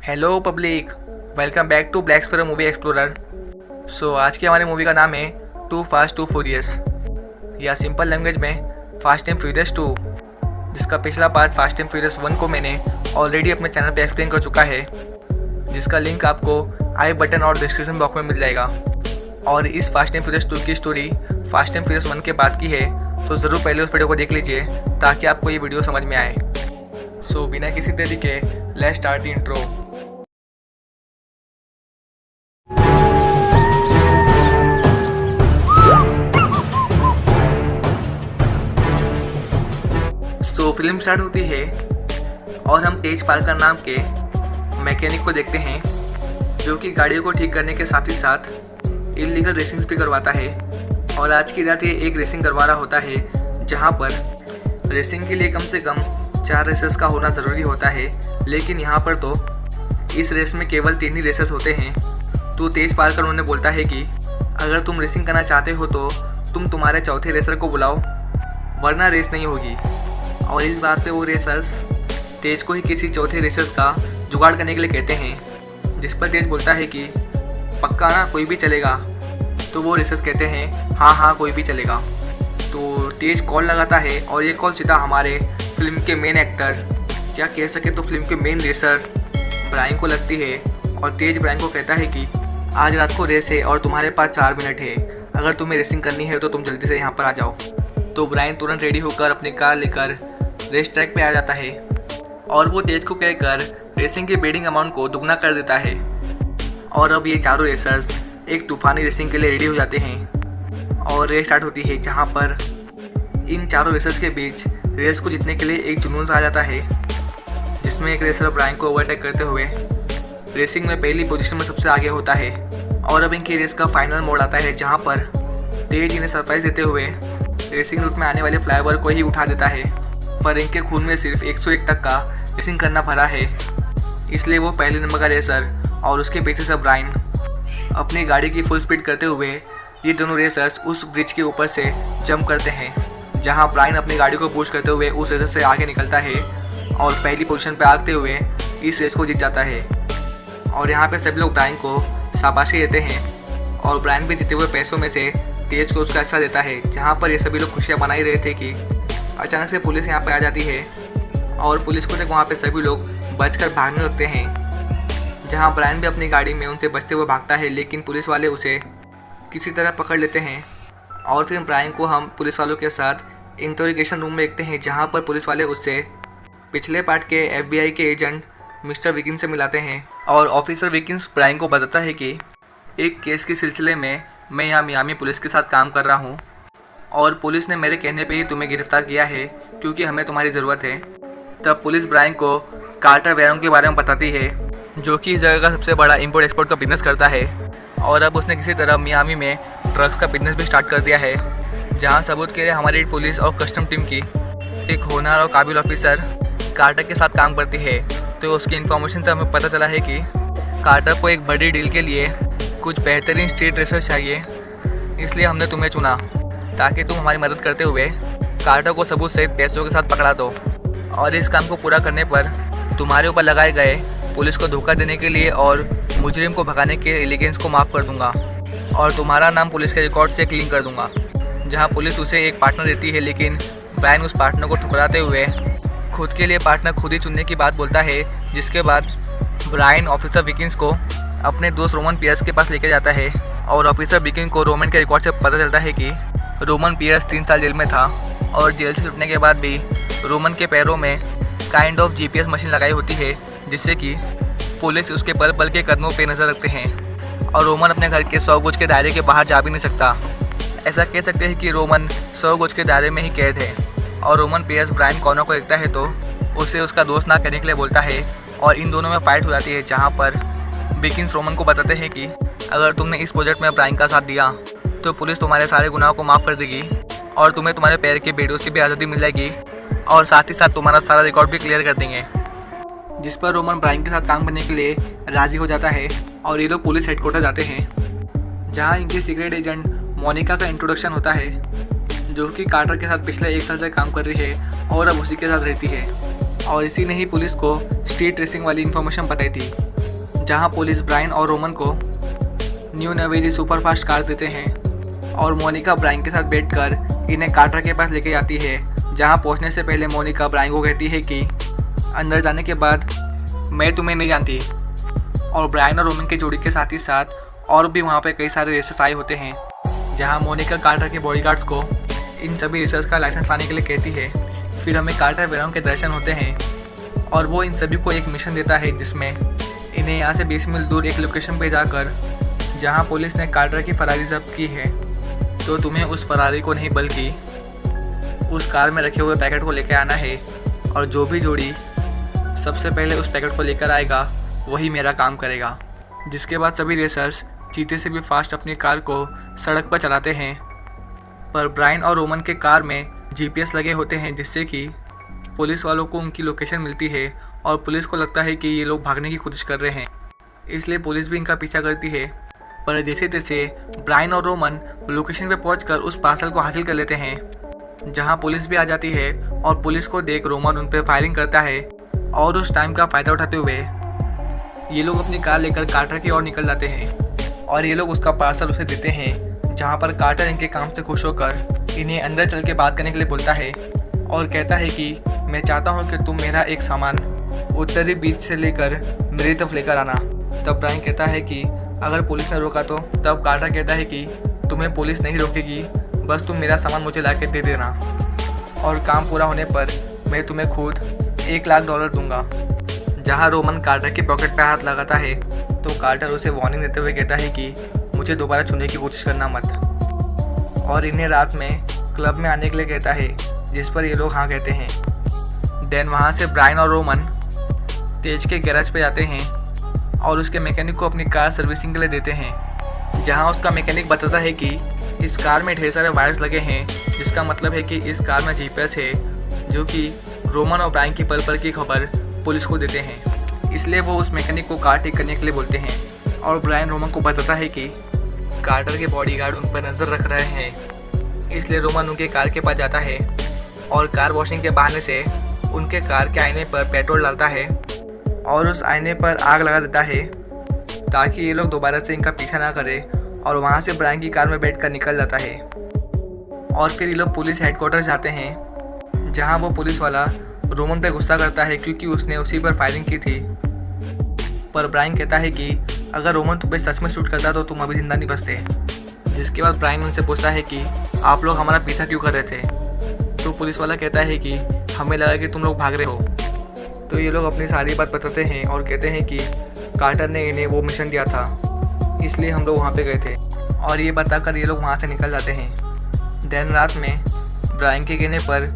Hello public, welcome back to Black Sparrow movie explorer. आज की हमारी मूवी का नाम है टू फास्ट टू फ्यूरियस, या सिंपल लैंग्वेज में फास्ट एंड फ्यूरियस 2, जिसका पिछला पार्ट फास्ट एंड फ्यूरियस 1 को मैंने ऑलरेडी अपने चैनल पे एक्सप्लेन कर चुका है, जिसका लिंक आपको आई बटन और डिस्क्रिप्शन बॉक्स में मिल जाएगा। और इस फास्ट एंड फ्यूरियस 2 की स्टोरी फास्ट एंड फ्यूरियस 1 के बाद की है, तो ज़रूर पहले उस वीडियो को देख लीजिए ताकि आपको ये वीडियो समझ में आए। बिना किसी देरी के let's start the intro. Film start होती है और हम तेज पार्कर नाम के मैकेनिक को देखते हैं, जो कि गाड़ियों को ठीक करने के साथ ही साथ इलीगल रेसिंग भी करवाता है। और आज की रात ये एक रेसिंग करवा रहा होता है, जहां पर रेसिंग के लिए कम से कम 4 रेसर्स का होना ज़रूरी होता है, लेकिन यहाँ पर तो इस रेस में केवल 3 ही रेसर्स होते हैं। तो तेज पार्कर उन्हें बोलता है कि अगर तुम रेसिंग करना चाहते हो तो तुम तुम्हारे चौथे रेसर को बुलाओ, वरना रेस नहीं होगी। और इस बात पे वो रेसर्स तेज को ही किसी चौथे रेसर्स का जुगाड़ करने के लिए कहते हैं, जिस पर तेज बोलता है कि पक्का ना, कोई भी चलेगा। तो वो रेसर्स कहते हैं हाँ कोई भी चलेगा। तो तेज कॉल लगाता है और ये कॉल सीधा हमारे फिल्म के मेन एक्टर, क्या कह सके तो फिल्म के मेन रेसर ब्रायन को लगती है। और तेज ब्रायन को कहता है कि आज रात को रेस है और तुम्हारे पास 4 मिनट है, अगर तुम्हें रेसिंग करनी है तो तुम जल्दी से यहाँ पर आ जाओ। तो ब्रायन तुरंत रेडी होकर अपनी कार लेकर रेस ट्रैक पे आ जाता है और वो तेज को कहकर रेसिंग के बेडिंग अमाउंट को दुगना कर देता है। और अब ये चारों रेसर्स एक तूफानी रेसिंग के लिए रेडी हो जाते हैं और रेस स्टार्ट होती है, जहाँ पर इन चारों रेसर्स के बीच रेस को जीतने के लिए एक जुनून सा आ जाता है, जिसमें एक रेसर ब्रायन को ओवरटेक करते हुए रेसिंग में पहली पोजीशन में सबसे आगे होता है। और अब इनकी रेस का फाइनल मोड आता है, जहाँ पर तेज इन्हें सरप्राइज देते हुए रेसिंग रूट में आने वाले फ्लाईओवर को ही उठा देता है। पर इनके खून में सिर्फ 101 तक का रेसिंग करना भरा है, इसलिए वो पहले नंबर का रेसर और उसके पीछे से ब्रायन अपनी गाड़ी की फुल स्पीड करते हुए ये दोनों रेसर्स उस ब्रिज के ऊपर से जंप करते हैं, जहां ब्रायन अपनी गाड़ी को पुश करते हुए उस रेसर से आगे निकलता है और पहली पोजीशन पर आते हुए इस रेस को जीत जाता है। और यहाँ पे सभी लोग ब्रायन को शाबाशी देते हैं और ब्रायन भी जीते हुए पैसों में से तेज को उसका हिस्सा देता है। जहाँ पर ये सभी लोग खुशियाँ मना ही रहे थे कि अचानक से पुलिस यहाँ पे आ जाती है और पुलिस को देख वहाँ पे सभी लोग बचकर भागने लगते हैं, जहाँ ब्रायन भी अपनी गाड़ी में उनसे बचते हुए भागता है, लेकिन पुलिस वाले उसे किसी तरह पकड़ लेते हैं। और फिर ब्रायन को हम पुलिस वालों के साथ इंटरोगेशन रूम में देखते हैं, जहाँ पर पुलिस वाले उससे पिछले पार्ट के FBI के एजेंट मिस्टर विकिंस से मिलाते हैं। और ऑफिसर विकिंस ब्रायन को बताता है कि एक केस के सिलसिले में मैं यहाँ मियामी पुलिस के साथ काम कर रहा हूँ और पुलिस ने मेरे कहने पे ही तुम्हें गिरफ्तार किया है, क्योंकि हमें तुम्हारी ज़रूरत है। तब पुलिस ब्रायन को कार्टर वेरोन के बारे में बताती है, जो कि इस जगह का सबसे बड़ा इंपोर्ट एक्सपोर्ट का बिजनेस करता है। और अब उसने किसी तरह मियामी में ड्रग्स का बिजनेस भी स्टार्ट कर दिया है, जहाँ सबूत के लिए हमारी पुलिस और कस्टम टीम की एक होनहार और काबिल ऑफिसर कार्टर के साथ काम करती है। तो उसकी इन्फॉर्मेशन से हमें पता चला है कि कार्टर को एक बड़ी डील के लिए कुछ बेहतरीन स्ट्रीट रेसर चाहिए, इसलिए हमने तुम्हें चुना ताकि तुम हमारी मदद करते हुए कार्टर को सबूत सहित पैसों के साथ पकड़ा दो। और इस काम को पूरा करने पर तुम्हारे ऊपर लगाए गए पुलिस को धोखा देने के लिए और मुजरिम को भगाने के एलिगेंस को माफ़ कर दूंगा और तुम्हारा नाम पुलिस के रिकॉर्ड से क्लीन कर दूंगा। जहां पुलिस उसे एक पार्टनर देती है, लेकिन ब्रायन उस पार्टनर को ठुकराते हुए खुद के लिए पार्टनर खुद ही चुनने की बात बोलता है। जिसके बाद ब्रायन ऑफिसर विकिंस को अपने दोस्त रोमन पियर्स के पास लेके जाता है और ऑफिसर विकिंस को रोमन के रिकॉर्ड से पता चलता है कि रोमन पियर्स 3 साल जेल में था और जेल से छुटने के बाद भी रोमन के पैरों में काइंड ऑफ GPS मशीन लगाई होती है, जिससे कि पुलिस उसके पल पल के कदमों पे नज़र रखते हैं। और रोमन अपने घर के 100 गज के दायरे के बाहर जा भी नहीं सकता। ऐसा कह सकते हैं कि रोमन 100 गज के दायरे में ही कैद है। और रोमन पियर्स ब्रायन कॉर्नर को देखता है तो उसे उसका दोस्त ना करने के लिए बोलता है और इन दोनों में फाइट हो जाती है, जहाँ पर विकिंस रोमन को बताते हैं कि अगर तुमने इस प्रोजेक्ट में ब्रायन का साथ दिया तो पुलिस तुम्हारे सारे गुनाहों को माफ़ कर देगी और तुम्हें तुम्हारे पैर के बेड़ों से भी आज़ादी मिल जाएगी और साथ ही साथ तुम्हारा सारा रिकॉर्ड भी क्लियर कर देंगे। जिस पर रोमन ब्रायन के साथ काम करने के लिए राज़ी हो जाता है और ये लोग पुलिस हेडक्वार्टर जाते हैं, जहाँ इनकी सीक्रेट एजेंट मोनिका का इंट्रोडक्शन होता है, जो कि कार्टर के साथ पिछले 1 साल से काम कर रही है और अब उसी के साथ रहती है। और इसी ने ही पुलिस को स्ट्रीट रेसिंग वाली इन्फॉर्मेशन बताई थी। जहां पुलिस ब्रायन और रोमन को न्यू नवेरी सुपरफास्ट कार देते हैं और मोनिका ब्रायन के साथ बैठकर इन्हें कार्टर के पास लेके जाती है। जहां पहुंचने से पहले मोनिका ब्रायन को कहती है कि अंदर जाने के बाद मैं तुम्हें नहीं जानती। और ब्रायन और रोमन की जोड़ी के साथ ही साथ और भी वहाँ पे कई सारे रेसर्स आए होते हैं। जहाँ मोनिका कार्टर के बॉडीगार्ड्स को इन सभी रेसर्स का लाइसेंस लाने के लिए कहती है। फिर हमें कार्टर वेरोन के दर्शन होते हैं और वो इन सभी को एक मिशन देता है जिसमें इन्हें यहाँ से 20 मील दूर एक लोकेशन पे जाकर, जहाँ पुलिस ने कार्टर की फरारी जब्त की है, तो तुम्हें उस फरारी को नहीं बल्कि उस कार में रखे हुए पैकेट को लेकर आना है। और जो भी जोड़ी सबसे पहले उस पैकेट को लेकर आएगा वही मेरा काम करेगा। जिसके बाद सभी रेसर्स चीते से भी फास्ट अपनी कार को सड़क पर चलाते हैं। पर ब्रायन और रोमन के कार में जीपीएस लगे होते हैं जिससे कि पुलिस वालों को उनकी लोकेशन मिलती है और पुलिस को लगता है कि ये लोग भागने की कोशिश कर रहे हैं, इसलिए पुलिस भी इनका पीछा करती है। पर जैसे तैसे ब्रायन और रोमन लोकेशन पे पहुंचकर उस पार्सल को हासिल कर लेते हैं। जहां पुलिस भी आ जाती है और पुलिस को देख रोमन उन पर फायरिंग करता है और उस टाइम का फ़ायदा उठाते हुए ये लोग अपनी कार लेकर कार्टर की ओर निकल जाते हैं और ये लोग उसका पार्सल उसे देते हैं। जहाँ पर कार्टर इनके काम से खुश होकर इन्हें अंदर चल के बात करने के लिए बोलता है और कहता है कि मैं चाहता हूँ कि तुम मेरा एक सामान उत्तरी बीच से लेकर मेरी तरफ लेकर आना। तब ब्रायन कहता है कि अगर पुलिस ने रोका तो? तब कार्टर कहता है कि तुम्हें पुलिस नहीं रोकेगी, बस तुम मेरा सामान मुझे ला के दे देना और काम पूरा होने पर मैं तुम्हें खुद $1,00,000 दूंगा। जहां रोमन कार्टर के पॉकेट पे हाथ लगाता है तो कार्टर उसे वार्निंग देते हुए कहता है कि मुझे दोबारा छूने की कोशिश करना मत, और इन्हें रात में क्लब में आने के लिए कहता है, जिस पर ये लोग हाँ कहते हैं। देन वहां से ब्रायन और रोमन तेज के गैराज पे जाते हैं और उसके मैकेनिक को अपनी कार सर्विसिंग के लिए देते हैं। जहां उसका मैकेनिक बताता है कि इस कार में ढेर सारे वायर्स लगे हैं, जिसका मतलब है कि इस कार में जीपीएस है, जो कि रोमन और ब्रायन की पल की खबर पुलिस को देते हैं। इसलिए वो उस मैकेनिक को कार ठीक करने के लिए बोलते हैं और ब्रायन रोमन को बताता है कि कार्टर के बॉडीगार्ड उन पर नज़र रख रहे हैं। इसलिए रोमन उनके कार के पास जाता है और कार वॉशिंग के बहाने से उनके कार के आईने पर पेट्रोल डालता है और उस आईने पर आग लगा देता है ताकि ये लोग दोबारा से इनका पीछा ना करें। और वहाँ से ब्रायन की कार में बैठकर निकल जाता है और फिर ये लोग पुलिस हेडक्वार्टर जाते हैं, जहाँ वो पुलिस वाला रोमन पे गुस्सा करता है क्योंकि उसने उसी पर फायरिंग की थी। पर ब्रायन कहता है कि अगर रोमन तुम्हें सच में शूट करता तो तुम अभी जिंदा नहीं बचते। जिसके बाद ब्रायन उनसे पूछता है कि आप लोग हमारा पीछा क्यों कर रहे थे? तो पुलिस वाला कहता है कि हमें लगा कि तुम लोग भाग रहे हो। तो ये लोग अपनी सारी बात बताते हैं और कहते हैं कि कार्टर ने इन्हें वो मिशन दिया था, इसलिए हम लोग वहाँ पे गए थे, और ये बताकर ये लोग वहाँ से निकल जाते हैं। देन रात में ब्रायन के कहने पर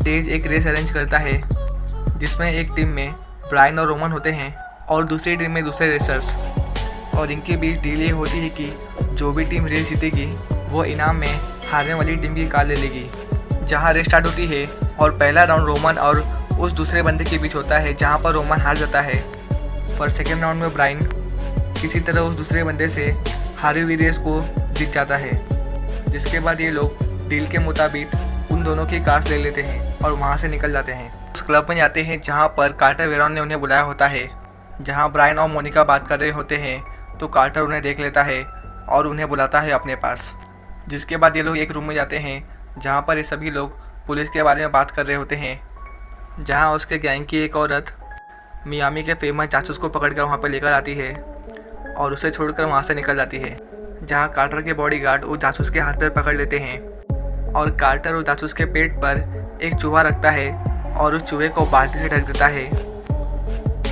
तेज एक रेस अरेंज करता है जिसमें एक टीम में ब्रायन और रोमन होते हैं और दूसरी टीम में दूसरे रेसर्स, और इनके बीच डील ये होती है कि जो भी टीम रेस जीतेगी वो इनाम में हारने वाली टीम की कार ले लेगी। जहाँ रेस स्टार्ट होती है और पहला राउंड रोमन और उस दूसरे बंदे के बीच होता है, जहाँ पर रोमन हार जाता है। पर सेकेंड राउंड में ब्रायन किसी तरह उस दूसरे बंदे से हारी हुई रेस को जीत जाता है। जिसके बाद ये लोग डील के मुताबिक उन दोनों की कार्स ले लेते हैं और वहाँ से निकल जाते हैं। उस क्लब में जाते हैं जहाँ पर कार्टर वेरोन ने उन्हें बुलाया होता है। जहाँ ब्रायन और मोनिका बात कर रहे होते हैं तो कार्टर उन्हें देख लेता है और उन्हें बुलाता है अपने पास। जिसके बाद ये लोग एक रूम में जाते हैं जहाँ पर ये सभी लोग पुलिस के बारे में बात कर रहे होते हैं। जहाँ उसके गैंग की एक औरत मियामी के फेमस जासूस को पकड़कर वहाँ पर लेकर आती है और उसे छोड़कर वहाँ से निकल जाती है। जहाँ कार्टर के बॉडीगार्ड उस जासूस के हाथ पैर पकड़ लेते हैं और कार्टर उस जासूस के पेट पर एक चूहा रखता है और उस चूहे को बाल्टी से ढक देता है,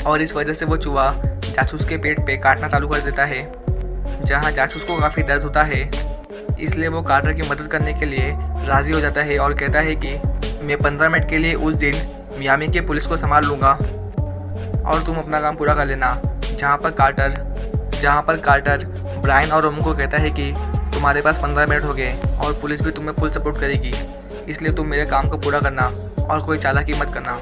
और इस वजह से वो चूहा जासूस के पेट पे काटना चालू कर देता है। जहाँ जासूस को काफ़ी दर्द होता है, इसलिए वो कार्टर की मदद करने के लिए राज़ी हो जाता है और कहता है कि मैं 15 मिनट के लिए उस दिन मियामी के पुलिस को संभाल लूँगा और तुम अपना काम पूरा कर लेना। जहाँ पर कार्टर ब्रायन और रोमन को कहता है कि तुम्हारे पास 15 मिनट हो गए और पुलिस भी तुम्हें फुल सपोर्ट करेगी, इसलिए तुम मेरे काम को पूरा करना और कोई चालाकी मत करना।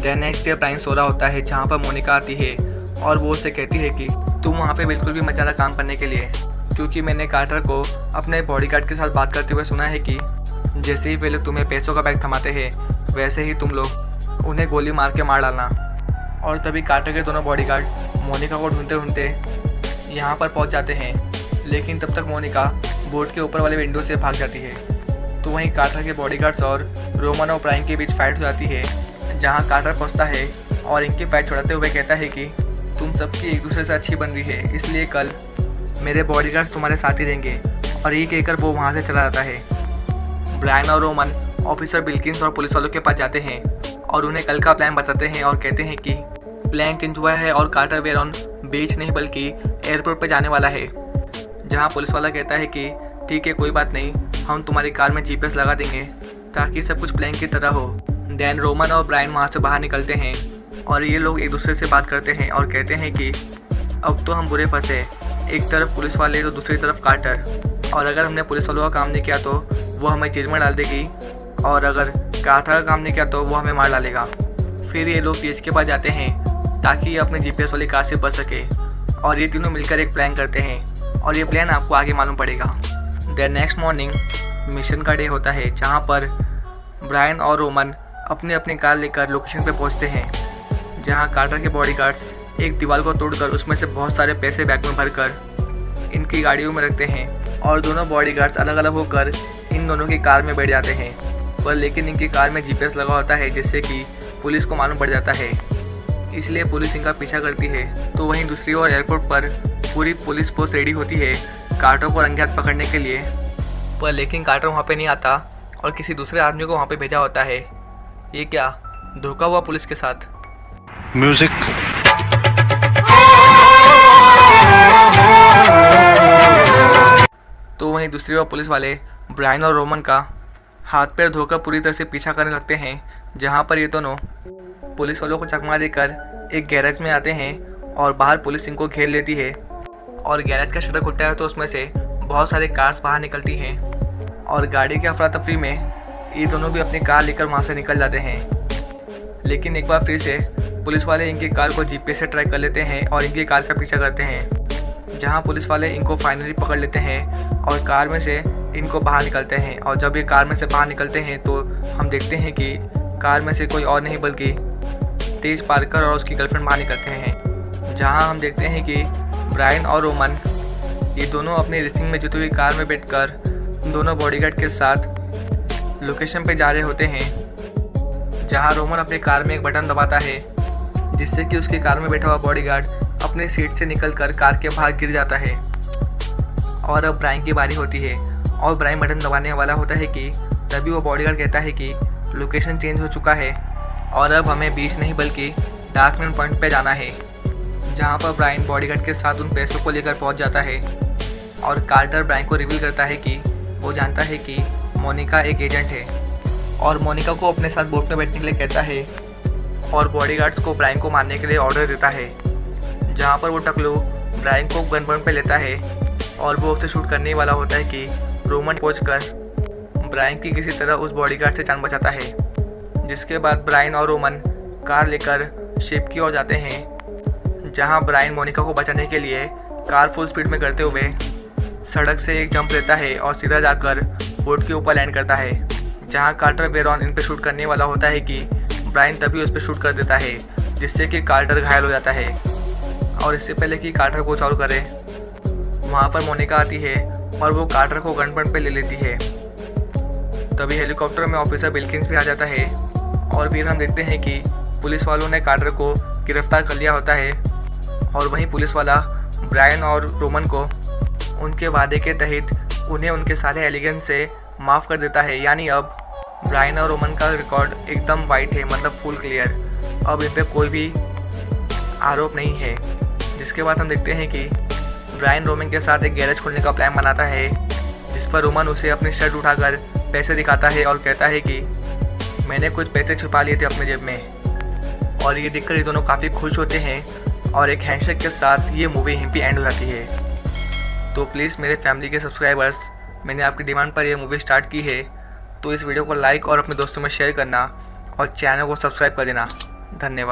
देन नेक्स्ट डे ब्रायन सो रहा होता है, जहाँ पर मोनिका आती है और वो उससे कहती है कि तुम वहाँ पे बिल्कुल भी मत जाना काम करने के लिए, क्योंकि मैंने कार्टर को अपने बॉडीगार्ड के साथ बात करते हुए सुना है कि जैसे ही वे लोग तुम्हें पैसों का बैग थमाते हैं वैसे ही तुम लोग उन्हें गोली मार के मार डालना। और तभी कार्टर के दोनों बॉडीगार्ड मोनिका को ढूंढते ढूंढते यहाँ पर पहुँच जाते हैं, लेकिन तब तक मोनिका बोट के ऊपर वाले विंडो से भाग जाती है। तो वहीं कार्टर के बॉडीगार्ड्स और रोमन और ब्रायन के बीच फाइट हो जाती है, जहाँ कार्टर पहुँचता है और इनकी फाइट छुड़ाते हुए कहता है कि तुम सबकी एक दूसरे से अच्छी बन रही है, इसलिए कल मेरे बॉडीगार्ड्स तुम्हारे साथ ही रहेंगे। और ये कहकर वो वहाँ से चला जाता है। ब्रायन और रोमन ऑफिसर बिल्किंस और पुलिस वालों के पास जाते हैं और उन्हें कल का प्लान बताते हैं और कहते हैं कि प्लान चेंज हुआ है और कार्टर वेरॉन बीच नहीं बल्कि एयरपोर्ट पर जाने वाला है। जहाँ पुलिस वाला कहता है कि ठीक है, कोई बात नहीं, हम तुम्हारी कार में GPS लगा देंगे ताकि सब कुछ प्लान की तरह हो। देन रोमन और ब्रायन वहाँ से बाहर निकलते हैं और ये लोग एक दूसरे से बात करते हैं और कहते हैं कि अब तो हम बुरे फंसे, एक तरफ पुलिस वाले तो दूसरी तरफ कार्टर, और अगर हमने पुलिस वालों का काम नहीं किया तो वो हमें जेल में डाल देगी, और अगर कार्टर का काम नहीं किया तो वो हमें मार डालेगा। फिर ये लोग तेज के पास जाते हैं ताकि ये अपने GPS वाली कार से बच सके, और ये तीनों मिलकर एक प्लान करते हैं और ये प्लान आपको आगे मालूम पड़ेगा। देन नेक्स्ट मॉर्निंग मिशन का डे होता है, जहाँ पर ब्रायन और रोमन अपनी अपनी कार लेकर लोकेशन पे पहुँचते हैं, जहाँ कार्टर के बॉडीगार्ड्स एक दीवार को तोड़कर उसमें से बहुत सारे पैसे बैग में भरकर इनकी गाड़ियों में रखते हैं, और दोनों बॉडीगार्ड्स अलग अलग होकर इन दोनों की कार में बैठ जाते हैं। पर लेकिन इनकी कार में GPS लगा होता है, जिससे कि पुलिस को मालूम पड़ जाता है, इसलिए पुलिस इनका पीछा करती है। तो वहीं दूसरी ओर एयरपोर्ट पर पूरी पुलिस फोर्स रेडी होती है कार्टर को रंगे हाथ पकड़ने के लिए। पर लेकिन कार्टर वहाँ पे नहीं आता और किसी दूसरे आदमी को वहाँ पे भेजा होता है। ये क्या धोखा हुआ पुलिस के साथ। म्यूजिक। तो वहीं दूसरी ओर पुलिस वाले ब्रायन और रोमन का हाथ पैर धोकर पूरी तरह से पीछा करने लगते हैं, जहाँ पर ये दोनों पुलिस वालों को चकमा देकर एक गैरेज में आते हैं और बाहर पुलिस इनको घेर लेती है। और गैरेज का शटर खुलता है तो उसमें से बहुत सारे कार्स बाहर निकलती हैं, और गाड़ी के अफरा तफरी में ये दोनों भी अपनी कार लेकर वहाँ से निकल जाते हैं। लेकिन एक बार फिर से पुलिस वाले इनकी कार को GPS से ट्रैक कर लेते हैं और इनकी कार का पीछा करते हैं, जहाँ पुलिस वाले इनको फाइनली पकड़ लेते हैं और कार में से इनको बाहर निकलते हैं। और जब ये कार में से बाहर निकलते हैं तो हम देखते हैं कि कार में से कोई और नहीं बल्कि तेज पार्कर और उसकी गर्लफ्रेंड बाहर निकलते हैं, जहाँ हम देखते हैं कि ब्रायन और रोमन ये दोनों अपनी रेसिंग में जीती हुई कार में बैठकर दोनों बॉडीगार्ड के साथ लोकेशन पे जा रहे होते हैं, जहाँ रोमन अपनी कार में एक बटन दबाता है, जिससे कि उसकी कार में बैठा हुआ बॉडीगार्ड अपनी सीट से निकलकर कार के बाहर गिर जाता है। और अब ब्रायन की बारी होती है और ब्रायन बटन दबाने वाला होता है कि तभी वो बॉडीगार्ड कहता है कि लोकेशन चेंज हो चुका है और अब हमें बीच नहीं बल्कि डार्कमैन पॉइंट पे जाना है, जहाँ पर ब्रायन बॉडीगार्ड के साथ उन पैसों को लेकर पहुँच जाता है। और कार्टर ब्रायन को रिवील करता है कि वो जानता है कि मोनिका एक एजेंट है और मोनिका को अपने साथ बोट में बैठने के लिए कहता है और बॉडीगार्ड्स को ब्रायन को मारने के लिए ऑर्डर देता है, जहाँ पर वो टकलू ब्रायन को गन पॉइंट पे लेता है और वो उसे शूट करने वाला होता है कि रोमन पहुंचकर ब्रायन की किसी तरह उस बॉडीगार्ड से जान बचाता है। जिसके बाद ब्रायन और रोमन कार लेकर शिप की ओर जाते हैं, जहां ब्रायन मोनिका को बचाने के लिए कार फुल स्पीड में करते हुए सड़क से एक जंप लेता है और सीधा जाकर बोट के ऊपर लैंड करता है, जहां कार्टर वेरॉन इन पर शूट करने वाला होता है कि ब्रायन तभी उस पर शूट कर देता है, जिससे कि कार्टर घायल हो जाता है। और इससे पहले कि कार्टर को चालू करे, वहाँ पर मोनिका आती है और वो कार्टर को गन पॉइंट पे ले लेती है। तभी हेलीकॉप्टर में ऑफिसर बिल्किंस भी आ जाता है और फिर हम देखते हैं कि पुलिस वालों ने कार्टर को गिरफ्तार कर लिया होता है। और वहीं पुलिस वाला ब्रायन और रोमन को उनके वादे के तहत उन्हें उनके सारे एलिगेंस से माफ़ कर देता है, यानी अब ब्रायन और रोमन का रिकॉर्ड एकदम वाइट है, मतलब फुल क्लियर। अब इन पर कोई भी आरोप नहीं है। जिसके बाद हम देखते हैं कि ब्रायन रोमन के साथ एक गैरेज खोलने का प्लान बनाता है, जिस पर रोमन उसे अपनी शर्ट उठाकर पैसे दिखाता है और कहता है कि मैंने कुछ पैसे छुपा लिए थे अपने जेब में। और ये देखकर ये दोनों काफ़ी खुश होते हैं और एक हैंडशेक के साथ ये मूवी यहीं पे एंड हो जाती है। तो प्लीज़ मेरे फैमिली के सब्सक्राइबर्स, मैंने आपकी डिमांड पर यह मूवी स्टार्ट की है, तो इस वीडियो को लाइक और अपने दोस्तों में शेयर करना और चैनल को सब्सक्राइब कर देना। धन्यवाद।